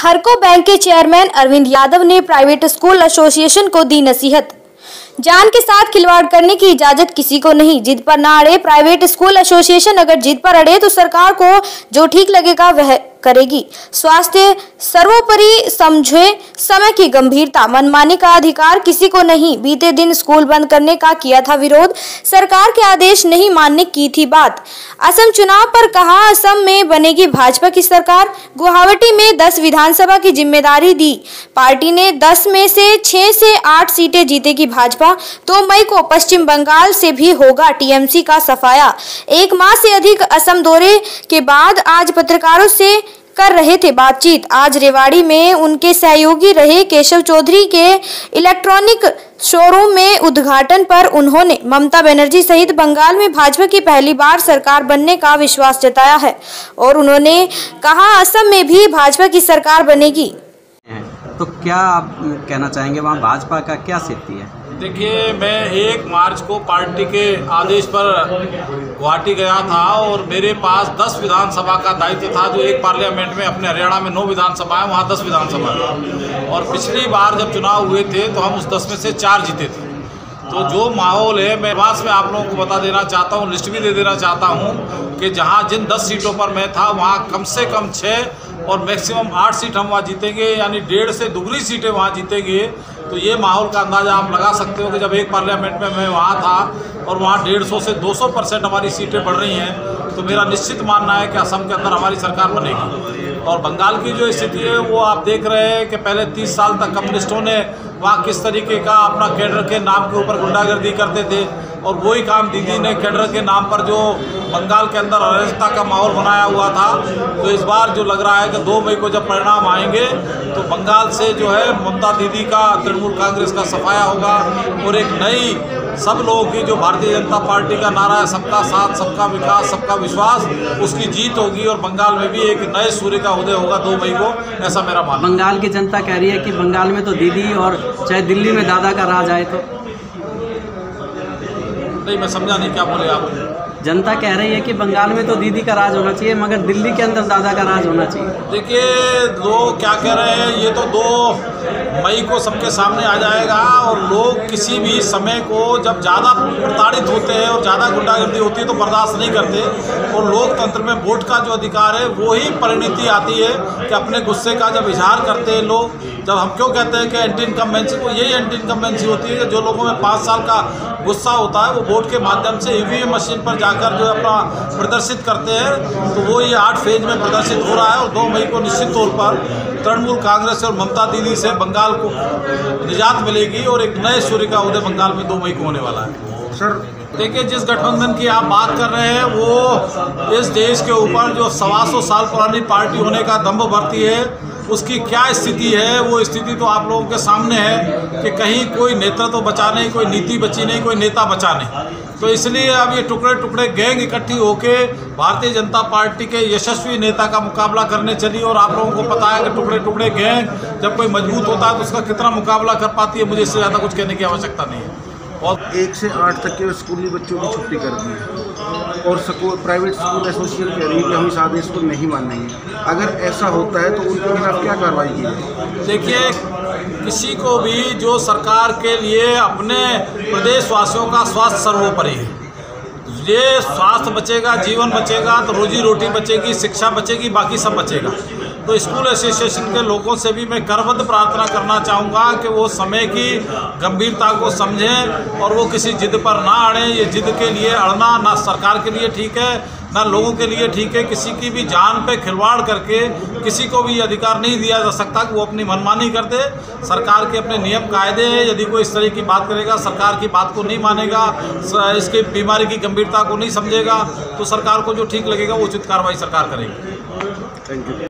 हरको bank के chairman Arvind Yadav ने private school association को दी नसीहत। जान के साथ खिलवाड़ करने की इजाजत किसी को नहीं, जिद पर ना अड़े। प्राइवेट स्कूल एसोसिएशन अगर जिद पर अड़े तो सरकार को जो ठीक लगेगा वह करेगी। स्वास्थ्य सर्वोपरि समझे, समय की गंभीरता, मनमानी का अधिकार किसी को नहीं। बीते दिन स्कूल बंद करने का किया था विरोध, सरकार के आदेश नहीं मानने की थी बात। असम चुनाव पर कहा असम में बनेगी भाजपा की सरकार। गुवाहाटी में 10 विधानसभा की जिम्मेदारी दी पार्टी ने, 10 में से 6 से 8 सीटें जीतेगी भाजपा। 2 मई को पश्चिम बंगाल से भी होगा टीएमसी का सफाया। 1 माह से अधिक असम दौरे के बाद आज पत्रकारों से कर रहे थे बातचीत। आज रेवाड़ी में उनके सहयोगी रहे केशव चौधरी के इलेक्ट्रॉनिक शोरूम में उद्घाटन पर उन्होंने ममता बनर्जी सहित बंगाल में भाजपा की पहली बार सरकार बनने का विश्वास जताया है और उन्होंने कहा असम में भी भाजपा की सरकार बनेगी। तो क्या आप कहना चाहेंगे, वहाँ भाजपा का क्या स्थिति है? देखिए, मैं 1 मार्च को पार्टी के आदेश पर गुवाहाटी गया था और मेरे पास 10 विधानसभा का दायित्व था। जो एक पार्लियामेंट में, अपने हरियाणा में 9 विधानसभा है, वहाँ 10 विधानसभा है। और पिछली बार जब चुनाव हुए थे तो हम उस 10 में से 4 जीते थे। तो जो माहौल है, मैं वास में आप लोगों को बता देना चाहता हूँ, लिस्ट भी दे देना चाहता हूँ कि जहाँ जिन 10 सीटों पर मैं था वहाँ कम से कम 6 और मैक्सिमम 8 सीट हम वहाँ जीतेंगे, यानी 1.5 से दुगनी सीटें वहाँ जीतेंगे। तो ये माहौल का अंदाज़ा आप लगा सकते हो कि जब एक पार्लियामेंट में मैं वहाँ था और वहाँ 150 से 200% हमारी सीटें बढ़ रही हैं, तो मेरा निश्चित मानना है कि असम के अंदर हमारी सरकार बनेगी। और बंगाल की जो स्थिति है वो आप देख रहे हैं कि पहले 30 साल तक कम्युनिस्टों ने वहाँ किस तरीके का अपना कैडर के नाम के ऊपर गुंडागर्दी करते थे, और वही काम दीदी ने कैडर के नाम पर जो बंगाल के अंदर अराजकता का माहौल बनाया हुआ था। तो इस बार जो लग रहा है कि 2 मई को जब परिणाम आएंगे तो बंगाल से जो है ममता दीदी का, तृणमूल कांग्रेस का सफाया होगा और एक नई, सब लोगों की जो भारतीय जनता पार्टी का नारा है, सबका साथ, सबका विकास, सबका विश्वास, उसकी जीत होगी और बंगाल में भी एक नए सूर्य का उदय होगा 2 मई को, ऐसा मेरा मानना। बंगाल की जनता कह रही है कि बंगाल में तो दीदी और चाहे दिल्ली में दादा का राज आए तो। नहीं, मैं समझा नहीं, क्या बोले आप? जनता कह रही है कि बंगाल में तो दीदी का राज होना चाहिए मगर दिल्ली के अंदर दादा का राज होना चाहिए। देखिए, लोग क्या कह रहे हैं ये तो 2 मई को सबके सामने आ जाएगा। और लोग किसी भी समय को जब ज़्यादा प्रताड़ित होते हैं और ज़्यादा गुंडागर्दी होती है तो बर्दाश्त नहीं करते। और लोकतंत्र में वोट का जो अधिकार है वो ही परिणति आती है कि अपने गुस्से का जब इजहार करते हैं लोग। जब हम क्यों कहते हैं कि एंटी इनकम्बेंसी, को यही एंटी इनकम्बेंसी होती है कि जो लोगों में 5 साल का गुस्सा होता है वो वोट के माध्यम से ईवीएम मशीन पर जाकर जो अपना प्रदर्शित करते हैं। तो वो ये 8 फेज में प्रदर्शित हो रहा है और 2 मई को निश्चित तौर पर तृणमूल कांग्रेस और ममता दीदी से बंगाल को निजात मिलेगी और एक नए सूर्य का उदय बंगाल में 2 मई को होने वाला है। सर देखिए, जिस गठबंधन की आप बात कर रहे हैं वो इस देश के ऊपर जो 125 साल पुरानी पार्टी होने का दंभ भरती है, उसकी क्या स्थिति है, वो स्थिति तो आप लोगों के सामने है कि कहीं कोई नेतृत्व बचा नहीं, कोई नीति बची नहीं, कोई नेता बचा नहीं। तो इसलिए अब ये टुकड़े टुकड़े गैंग इकट्ठी होके भारतीय जनता पार्टी के यशस्वी नेता का मुकाबला करने चली। और आप लोगों को पता है कि टुकड़े टुकड़े गैंग जब कोई मजबूत होता है तो उसका कितना मुकाबला कर पाती है, मुझे इससे ज़्यादा कुछ कहने की आवश्यकता नहीं है। और 1 से 8 तक के स्कूली बच्चों की छुट्टी कर दी है और प्राइवेट स्कूल एसोसिएशन कह रही है कि हम इस आदेश को नहीं मानेंगे। अगर ऐसा होता है तो उनके खिलाफ क्या कार्रवाई की जाए? देखिए, किसी को भी जो सरकार के लिए अपने प्रदेशवासियों का स्वास्थ्य सर्वोपरि है, ये स्वास्थ्य बचेगा, जीवन बचेगा तो रोजी रोटी बचेगी, शिक्षा बचेगी, बाकी सब बचेगा। तो स्कूल एसोसिएशन के लोगों से भी मैं करबद्ध प्रार्थना करना चाहूँगा कि वो समय की गंभीरता को समझें और वो किसी जिद पर ना अड़ें। ये जिद के लिए अड़ना ना सरकार के लिए ठीक है ना लोगों के लिए ठीक है। किसी की भी जान पे खिलवाड़ करके किसी को भी अधिकार नहीं दिया जा सकता कि वो अपनी मनमानी कर दे। सरकार के अपने नियम कायदे हैं, यदि कोई इस तरह की बात करेगा, सरकार की बात को नहीं मानेगा, इसके बीमारी की गंभीरता को नहीं समझेगा, तो सरकार को जो ठीक लगेगा वो उचित कार्रवाई सरकार करेगी। Thank you.